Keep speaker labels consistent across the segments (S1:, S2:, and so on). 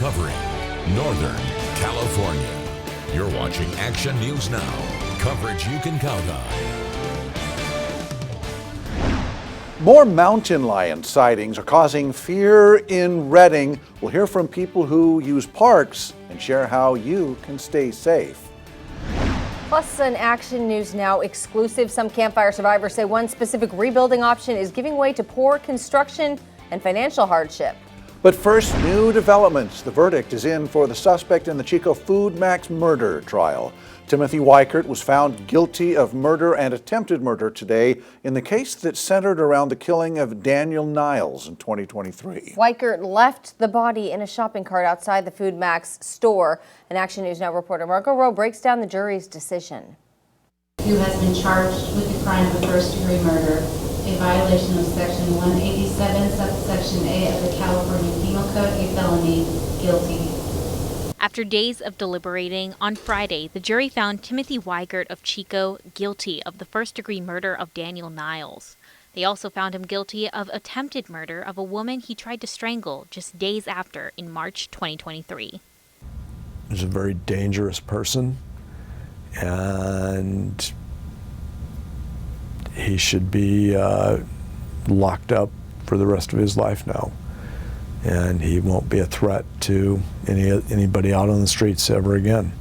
S1: covering Northern California. You're watching Action News Now, coverage you can count on.
S2: More mountain lion sightings are causing fear in Redding. We'll hear from people who use parks and share how you can stay safe.
S3: Plus, an Action News Now exclusive. Some campfire survivors say one specific rebuilding option is giving way to poor construction and financial hardship.
S2: But first, new developments. The verdict is in for the suspect in the Chico Maxx murder trial. Timothy Weichert was found guilty of murder and attempted murder today in the case that centered around the killing of Daniel Niles in 2023.
S3: Weichert left the body in a shopping cart outside the Maxx store. An Action News Now reporter Margot Rowe breaks down the jury's decision.
S4: Who has been charged with the crime of first-degree murder, a violation of Section 187, subsection A of the California Penal Code, a felony, guilty.
S5: After days of deliberating, on Friday, the jury found Timothy Weichert of Chico guilty of the first-degree murder of Daniel Niles. They also found him guilty of attempted murder of a woman he tried to strangle just days after in March 2023.
S6: He's a very dangerous person, and he should be locked up for the rest of his life now. And he won't be a threat to anybody out on the streets ever again.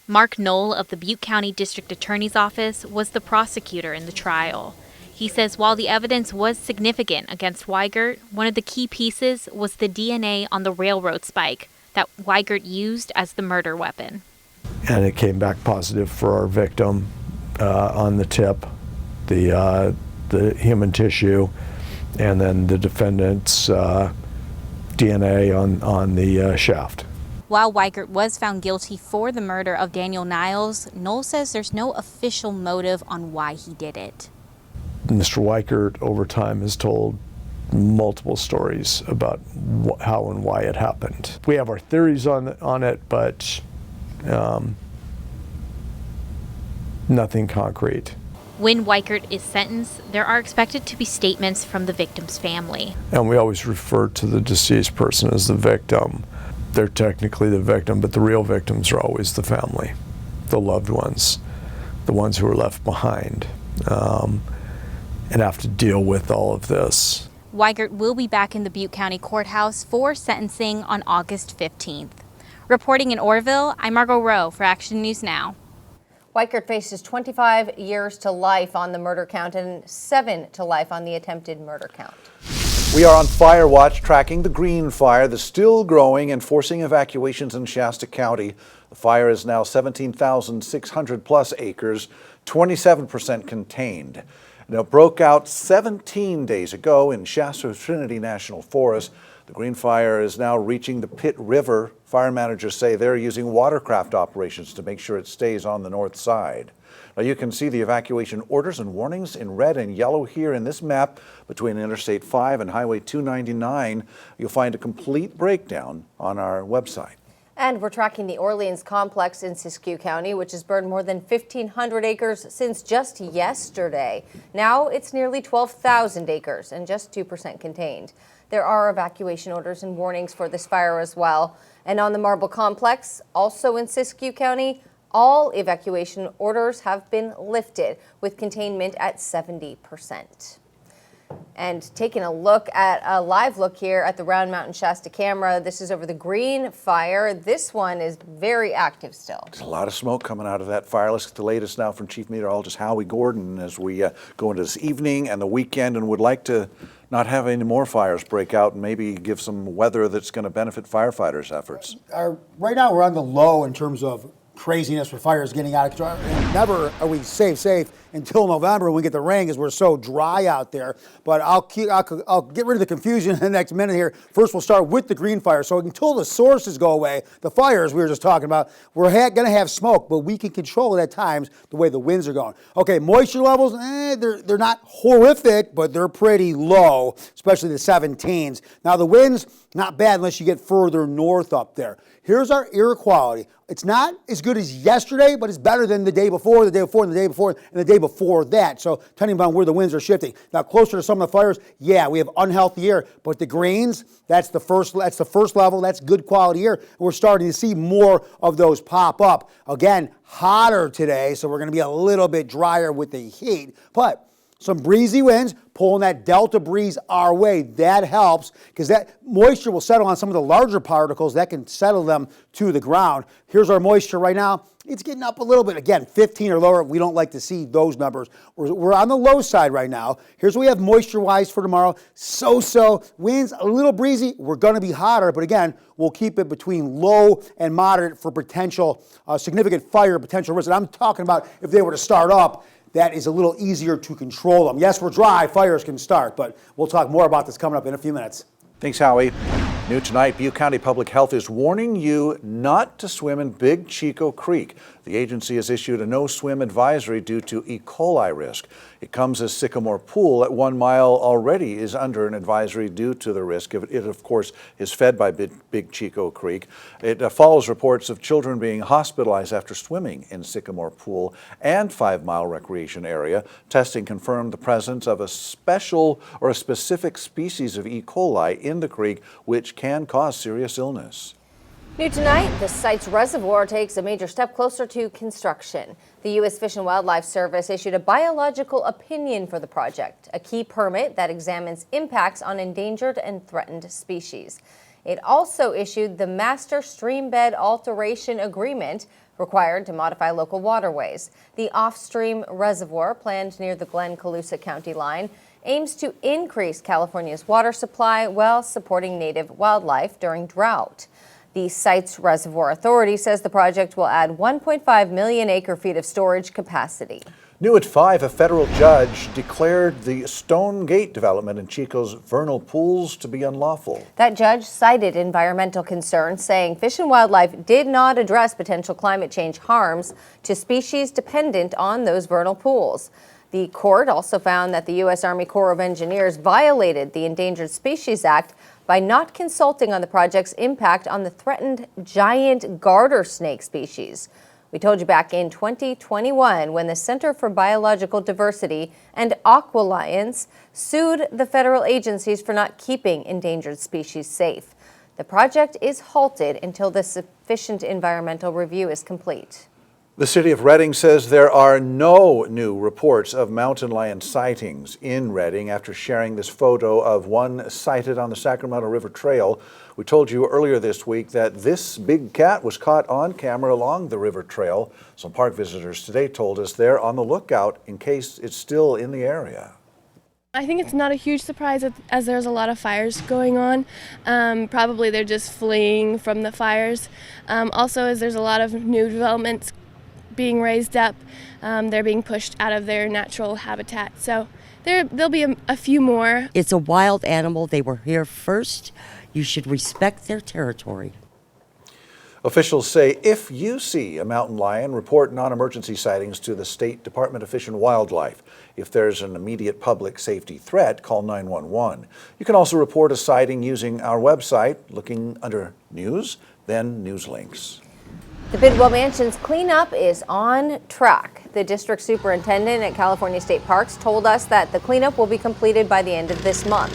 S5: Mark Knoll of the Butte County District Attorney's Office was the prosecutor in the trial. He says while the evidence was significant against Weichert, one of the key pieces was the DNA on the railroad spike that Weichert used as the murder weapon.
S6: And it came back positive for our victim on the tip, the human tissue, and then the defendant's DNA on the shaft.
S5: While Weichert was found guilty for the murder of Daniel Niles, Knoll says there's no official motive on why he did it.
S6: Mr. Weichert, over time, has told multiple stories about how and why it happened. We have our theories on it, but nothing concrete.
S5: When Weichert is sentenced, there are expected to be statements from the victim's family.
S6: And we always refer to the deceased person as the victim. They're technically the victim, but the real victims are always the family, the loved ones, the ones who are left behind, and have to deal with all of this.
S5: Weichert will be back in the Butte County Courthouse for sentencing on August 15th. Reporting in Orrville, I'm Margot Rowe for Action News Now.
S3: Weichert faces 25 years to life on the murder count and 7 to life on the attempted murder count.
S2: We are on fire watch, tracking the green fire that's still growing and forcing evacuations in Shasta County. The fire is now 17,600 plus acres, 27% contained. Now, it broke out 17 days ago in Shasta Trinity National Forest. The green fire is now reaching the Pitt River. Fire managers say they're using watercraft operations to make sure it stays on the north side. Now, you can see the evacuation orders and warnings in red and yellow here in this map between Interstate 5 and Highway 299. You'll find a complete breakdown on our website.
S3: And we're tracking the Orleans complex in Siskiyou County, which has burned more than 1,500 acres since just yesterday. Now it's nearly 12,000 acres and just 2% contained. There are evacuation orders and warnings for this fire as well. And on the Marble Complex, also in Siskiyou County, all evacuation orders have been lifted with containment at 70%. And taking a look at a live look here at the Round Mountain Shasta camera, this is over the green fire. This one is very active still.
S2: There's a lot of smoke coming out of that fire. Let's get the latest now from Chief Meteorologist Howie Gordon as we go into this evening and the weekend, and would like to not have any more fires break out and maybe give some weather that's going to benefit firefighters' efforts.
S7: Right now we're on the low in terms of craziness with fires getting out of control. And never are we safe until November when we get the rain because we're so dry out there. But I'll get rid of the confusion in the next minute here. First, we'll start with the green fire. So until the sources go away, the fires we were just talking about, we're going to have smoke, but we can control it at times the way the winds are going. Okay, moisture levels, they're not horrific, but they're pretty low, especially the 17s. Now the winds, not bad unless you get further north up there. Here's our air quality. It's not as good as yesterday, but it's better than the day before, and the day before, and the day before that. So depending on where the winds are shifting. Now closer to some of the fires, yeah, we have unhealthy air, but the greens, that's the first level. That's good quality air. And we're starting to see more of those pop up. Again, hotter today, so we're going to be a little bit drier with the heat, but some breezy winds pulling that delta breeze our way. That helps because that moisture will settle on some of the larger particles that can settle them to the ground. Here's our moisture right now. It's getting up a little bit. Again, 15 or lower. We don't like to see those numbers. We're on the low side right now. Here's what we have moisture-wise for tomorrow. So-so. Winds a little breezy. We're going to be hotter, but again, we'll keep it between low and moderate for potential significant fire potential risk. And I'm talking about if they were to start up, that is a little easier to control them. Yes, we're dry, fires can start, but we'll talk more about this coming up in a few minutes.
S2: Thanks, Howie. New tonight, Butte County Public Health is warning you not to swim in Big Chico Creek. The agency has issued a no-swim advisory due to E. coli risk. It comes as Sycamore Pool at 1 mile already is under an advisory due to the risk. It, of course, is fed by Big Chico Creek. It follows reports of children being hospitalized after swimming in Sycamore Pool and 5 Mile recreation area. Testing confirmed the presence of a specific species of E. coli in the creek, which can cause serious illness.
S3: New tonight, the site's reservoir takes a major step closer to construction. The U.S. Fish and Wildlife Service issued a biological opinion for the project, a key permit that examines impacts on endangered and threatened species. It also issued the Master Streambed Alteration Agreement required to modify local waterways. The off-stream reservoir, planned near the Glenn-Colusa County line, aims to increase California's water supply while supporting native wildlife during drought. The site's reservoir authority says the project will add 1.5 million acre-feet of storage capacity.
S2: New at 5, a federal judge declared the Stonegate development in Chico's vernal pools to be unlawful.
S3: That judge cited environmental concerns, saying Fish and Wildlife did not address potential climate change harms to species dependent on those vernal pools. The court also found that the U.S. Army Corps of Engineers violated the Endangered Species Act by not consulting on the project's impact on the threatened giant garter snake species. We told you back in 2021 when the Center for Biological Diversity and Aqualliance sued the federal agencies for not keeping endangered species safe. The project is halted until the sufficient environmental review is complete.
S2: The city of Redding says there are no new reports of mountain lion sightings in Redding after sharing this photo of one sighted on the Sacramento River Trail. We told you earlier this week that this big cat was caught on camera along the river trail. Some park visitors today told us they're on the lookout in case it's still in the area.
S8: I think it's not a huge surprise as there's a lot of fires going on. Probably they're just fleeing from the fires. Also, as there's a lot of new developments being raised up, they're being pushed out of their natural habitat. So there'll be a few more.
S9: It's a wild animal. They were here first. You should respect their territory.
S2: Officials say if you see a mountain lion, report non-emergency sightings to the State Department of Fish and Wildlife. If there's an immediate public safety threat, call 911. You can also report a sighting using our website, looking under News, then News Links.
S3: The Bidwell Mansion's cleanup is on track. The district superintendent at California State Parks told us that the cleanup will be completed by the end of this month.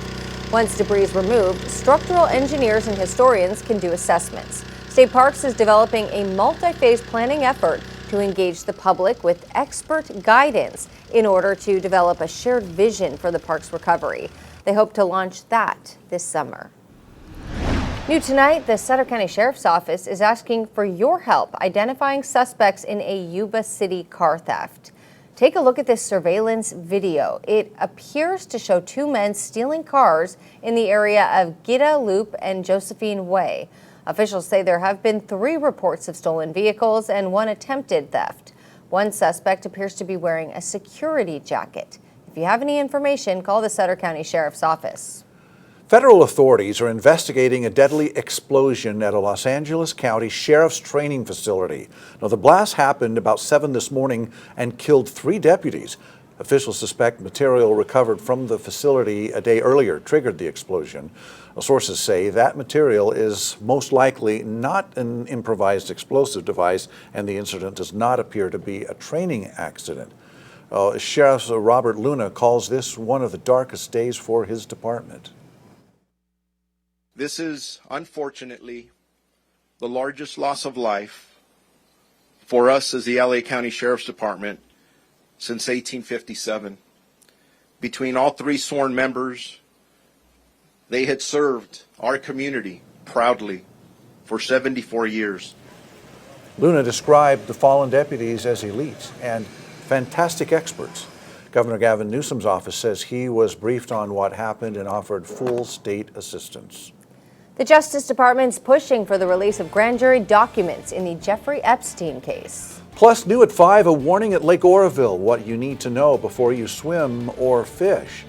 S3: Once debris is removed, structural engineers and historians can do assessments. State Parks is developing a multi-phase planning effort to engage the public with expert guidance in order to develop a shared vision for the park's recovery. They hope to launch that this summer. New tonight, the Sutter County Sheriff's Office is asking for your help identifying suspects in a Yuba City car theft. Take a look at this surveillance video. It appears to show two men stealing cars in the area of Gita Loop and Josephine Way. Officials say there have been 3 reports of stolen vehicles and 1 attempted theft. One suspect appears to be wearing a security jacket. If you have any information, call the Sutter County Sheriff's Office.
S2: Federal authorities are investigating a deadly explosion at a Los Angeles County Sheriff's Training Facility. Now, the blast happened about 7 this morning and killed 3 deputies. Officials suspect material recovered from the facility a day earlier triggered the explosion. Sources say that material is most likely not an improvised explosive device, and the incident does not appear to be a training accident. Sheriff Robert Luna calls this one of the darkest days for his department.
S10: This is, unfortunately, the largest loss of life for us as the LA County Sheriff's Department since 1857. Between all three sworn members, they had served our community proudly for 74 years.
S2: Luna described the fallen deputies as elites and fantastic experts. Governor Gavin Newsom's office says he was briefed on what happened and offered full state assistance.
S3: The Justice Department's pushing for the release of grand jury documents in the Jeffrey Epstein case.
S2: Plus, new at 5, a warning at Lake Oroville, what you need to know before you swim or fish.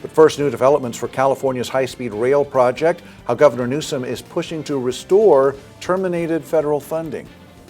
S2: But first, new developments for California's high-speed rail project, how Governor Newsom is pushing to restore terminated federal funding.